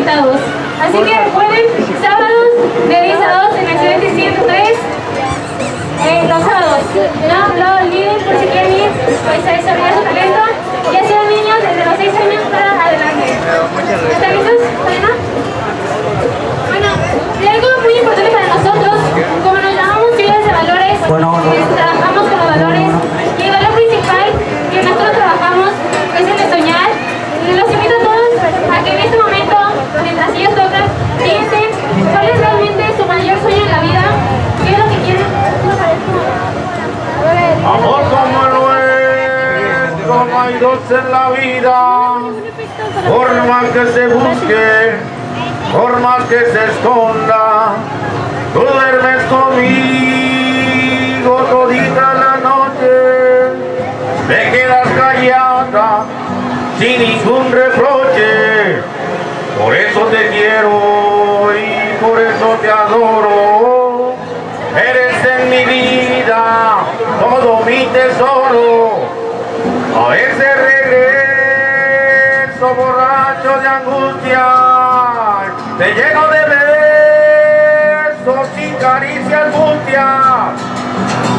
invitados. Así que recuerden, sábados de 10 a 2 en el Cbtis 103. Los sábados, no lo olviden por si quieren ir pues, a desarrollar su talento, ya sean niños desde los 6 años para adelante. ¿Están listos? ¿Bueno? Bueno, y algo muy importante para nosotros, como nos llamamos Ciudades de Valores, trabajamos con los valores, y el valor principal que nosotros trabajamos es el de soñar. Los invito a todos a que en este momento, mientras ellos tocan, piensen cuál es realmente su mayor sueño en la vida, qué es lo que quieren. Amor como lo es, como hay dos en la vida, por más que se busque, por más que se esconda, tú duermes conmigo todita la noche, te quedas callada sin ningún reproche, por eso te quiero y por eso te adoro, eres en mi vida todo mi tesoro. A ese regreso borracho de angustia, te lleno de besos y caricias mustias,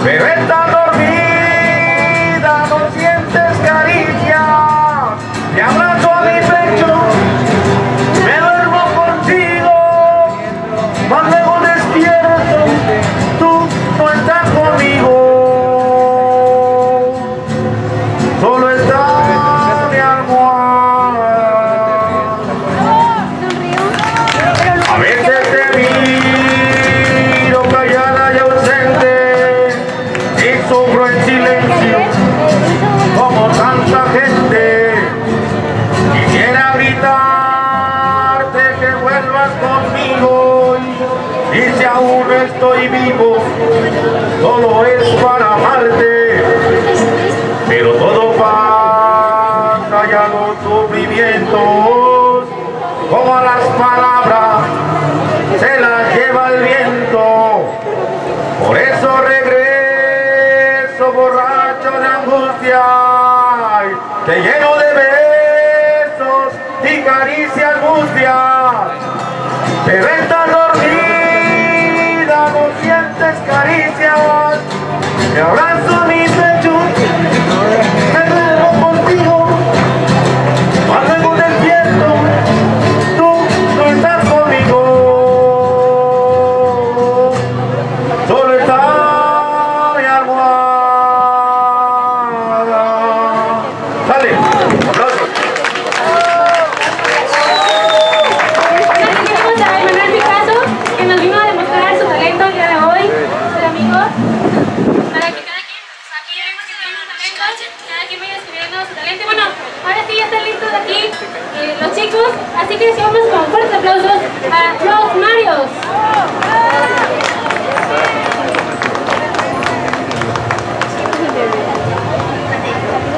pero estás dormida, no sientes caricias, te abrazo a mi pecho, me duermo contigo, mas luego despierto, tú no estás conmigo. Solo está mi almohada. A veces te miro callada y ausente y sufro en silencio como tanta gente. Quisiera gritarte que vuelvas conmigo y si aún estoy vivo solo es para amarte. Pero todo pasa ya los sufrimientos, como las palabras se las lleva el viento. Por eso regreso borracho de angustia, te lleno de besos y caricias mustias. Pero estás dormida, no sientes caricias, te abrazo mi pecho, me duermo contigo, mas luego despierto, tú no estás conmigo. Solo está mi almohada. Sale, aplausos. Que nos vino a demostrar su talento el día de hoy, el amigo, para que cada quien aquí vemos que tenemos talentos, cada quien vaya descubriendo su talento. Y bueno, ahora sí ya están listos aquí los chicos, así que recibamos con fuertes aplausos a los Marios.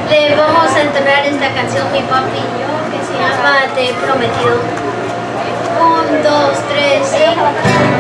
Le vamos a entonar esta canción mi papi y yo que se llama Te he prometido. 1, 2, 3 y...